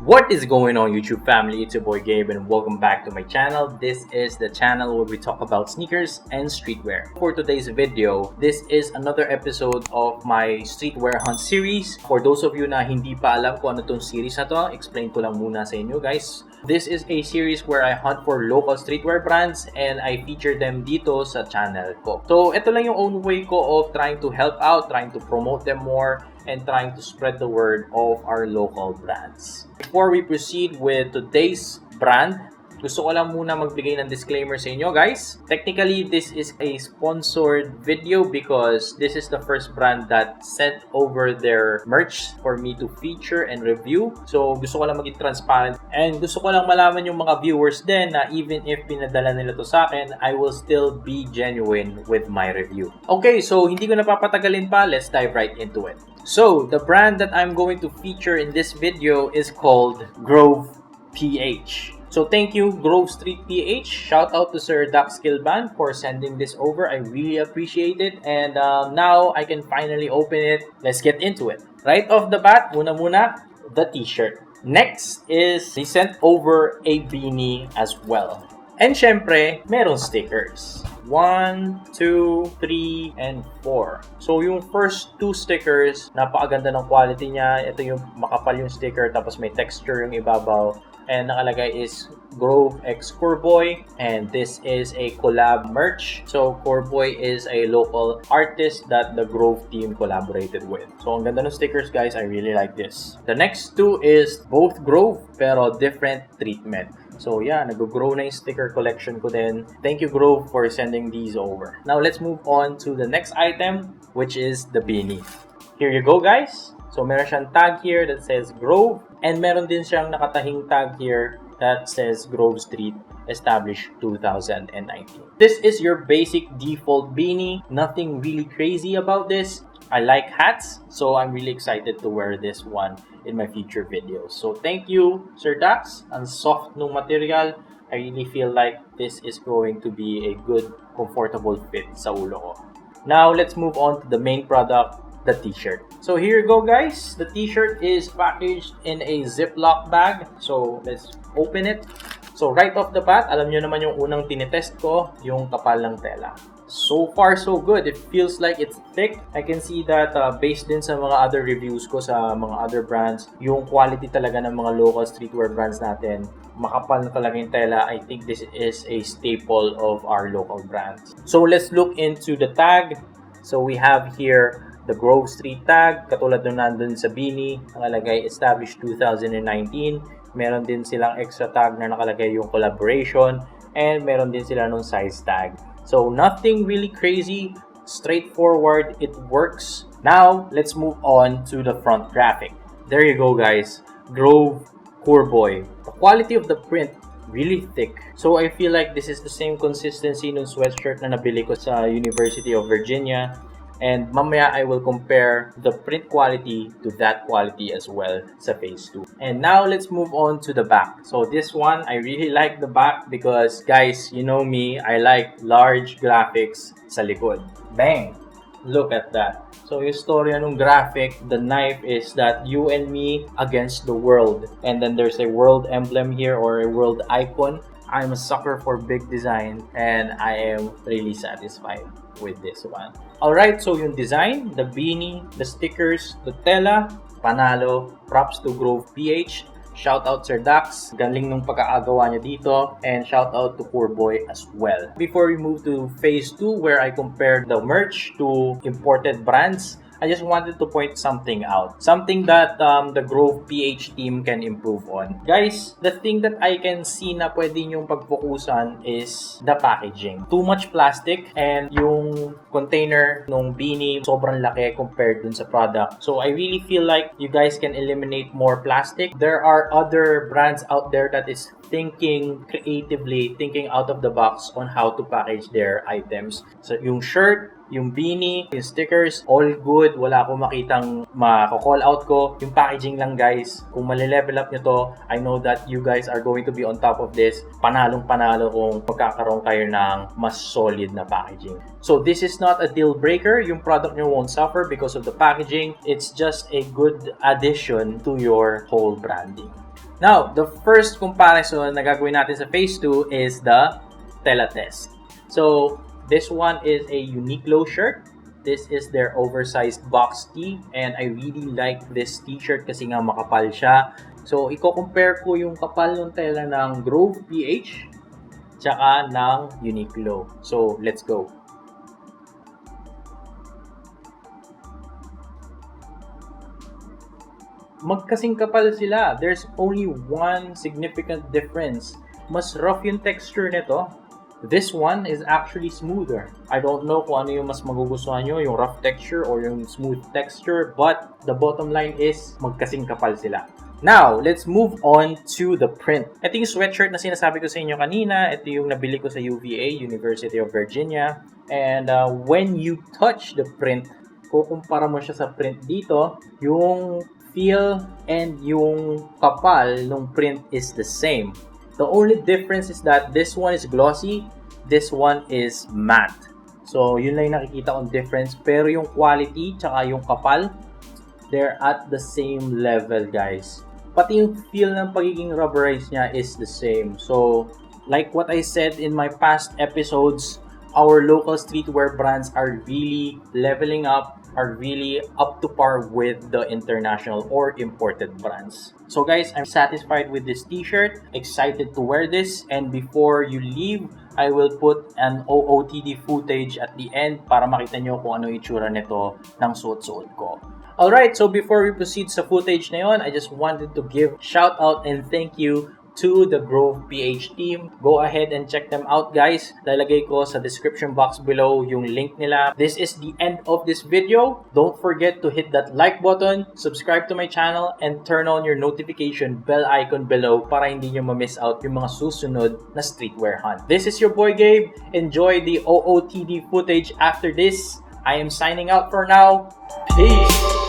What is going on, YouTube family? It's your boy Gabe and welcome back to my channel. This is the channel where we talk about sneakers and streetwear. For today's video, this is another episode of my streetwear hunt series. For those of you na hindi pa alam kung ano tong series na to, explain ko lang muna sa inyo guys. This is a series where I hunt for local streetwear brands and I feature them dito sa channel ko. So ito lang yung own way ko of trying to help out, trying to promote them more, and trying to spread the word of our local brands. Before we proceed with today's brand, gusto ko lang muna magbigay ng disclaimer sa inyo guys. Technically, this is a sponsored video because this is the first brand that sent over their merch for me to feature and review. So, gusto ko lang maging transparent and gusto ko lang malaman yung mga viewers din na even if pinadala nila to sa akin, I will still be genuine with my review. Okay, so hindi ko napapatagalin pa. Let's dive right into it. So, the brand that I'm going to feature in this video is called Grove PH. So, thank you, Grove Street PH. Shout out to Sir Dax Kilban for sending this over. I really appreciate it. And now, I can finally open it. Let's get into it. Right off the bat, muna, the t-shirt. Next is, they sent over a beanie as well. And syempre, meron stickers. 1, 2, 3, and 4. So, yung first two stickers, napakaganda ng quality niya. Ito yung makapal yung sticker, tapos may texture yung ibabaw. And nakalagay is Grove X Coreboy, and this is a collab merch. So Coreboy is a local artist that the Grove team collaborated with. So ang ganda ng stickers guys, I really like this. The next two is both Grove pero different treatment. So yeah, nag-grow na yung sticker collection ko din. Thank you Grove for sending these over. Now let's move on to the next item, which is the beanie. Here you go guys. So, meron siyang tag here that says Grove. And meron din siyang nakatahing tag here that says Grove Street, established 2019. This is your basic default beanie. Nothing really crazy about this. I like hats, so I'm really excited to wear this one in my future videos. So, thank you, Sir Dax. Ang soft nung material. I really feel like this is going to be a good, comfortable fit sa ulo ko. Now, let's move on to the main product, the t-shirt. So here you go guys. The t-shirt is packaged in a Ziploc bag. So let's open it. So right off the bat, alam nyo naman yung unang tinitest ko, yung kapal ng tela. So far so good. It feels like it's thick. I can see that based din sa mga other reviews ko sa mga other brands, yung quality talaga ng mga local streetwear brands natin, makapal na talaga yung tela. I think this is a staple of our local brands. So let's look into the tag. So we have here the Grove Street tag, katulad nung nandun sa beanie, nakalagay established 2019. Meron din silang extra tag na nakalagay yung collaboration, and meron din sila nung size tag. So nothing really crazy, straightforward, it works. Now, let's move on to the front graphic. There you go guys, Grove Coreboy. The quality of the print, really thick. So I feel like this is the same consistency nung sweatshirt na nabili ko sa University of Virginia. And mamaya I will compare the print quality to that quality as well sa phase 2. And now let's move on to the back. So this one, I really like the back because guys, you know me, I like large graphics sa likod. Bang! Look at that. So yung storya ng graphic, the knife is that you and me against the world. And then there's a world emblem here or a world icon. I'm a sucker for big design and I am really satisfied with this one. Alright, so yung design, the beanie, the stickers, the tela, panalo, props to Grove PH. Shout out Sir Dax, galing nung pagkaagawa niya dito, and shout out to Coreboy as well. Before we move to phase 2 where I compared the merch to imported brands, I just wanted to point something out. Something that the Grove PH team can improve on. Guys, the thing that I can see na pwede nyong pagfokusan is the packaging. Too much plastic and yung container nung beanie sobrang laki compared dun sa product. So I really feel like you guys can eliminate more plastic. There are other brands out there that is thinking creatively, thinking out of the box on how to package their items. So yung shirt, yung beanie, yung stickers, all good. Wala akong makitang mako-call out ko. Yung packaging lang guys, kung mali-level up nyo to, I know that you guys are going to be on top of this. Panalong-panalo kung magkakaroon kayo ng mas solid na packaging. So this is not a deal breaker. Yung product nyo won't suffer because of the packaging. It's just a good addition to your whole branding. Now, the first comparison na gagawin natin sa phase 2 is the tela test. So, this one is a Uniqlo shirt. This is their oversized box tee and I really like this t-shirt kasi nga makapal siya. So, i-compare ko yung kapal ng tela ng Grove PH tsaka ng Uniqlo. So, let's go. Magkasing kapal sila. There's only one significant difference. Mas rough yung texture nito. This one is actually smoother. I don't know kung ano yung mas magugustuhan nyo, yung rough texture or yung smooth texture, but the bottom line is magkasing kapal sila. Now, let's move on to the print. Ito yung sweatshirt na sinasabi ko sa inyo kanina. Ito yung nabili ko sa UVA, University of Virginia. And when you touch the print, kukumpara mo siya sa print dito, yung feel and yung kapal ng print is the same. The only difference is that this one is glossy, this one is matte. So, yun lang yung nakikita kong difference. Pero yung quality, tsaka yung kapal, they're at the same level, guys. Pati yung feel ng pagiging rubberized niya is the same. So, like what I said in my past episodes, our local streetwear brands are really leveling up, are really up to par with the international or imported brands. So guys, I'm satisfied with this t-shirt, excited to wear this, and before you leave, I will put an OOTD footage at the end para makita nyo kung ano itsura nito ng suot-suot ko. Alright, so before we proceed sa footage na yon, I just wanted to give shout out and thank you to the Grove PH team. Go ahead and check them out, guys. Lalagay ko sa description box below yung link nila. This is the end of this video. Don't forget to hit that like button, subscribe to my channel, and turn on your notification bell icon below para hindi nyo ma-miss out yung mga susunod na streetwear hunt. This is your boy Gabe. Enjoy the OOTD footage after this. I am signing out for now. Peace!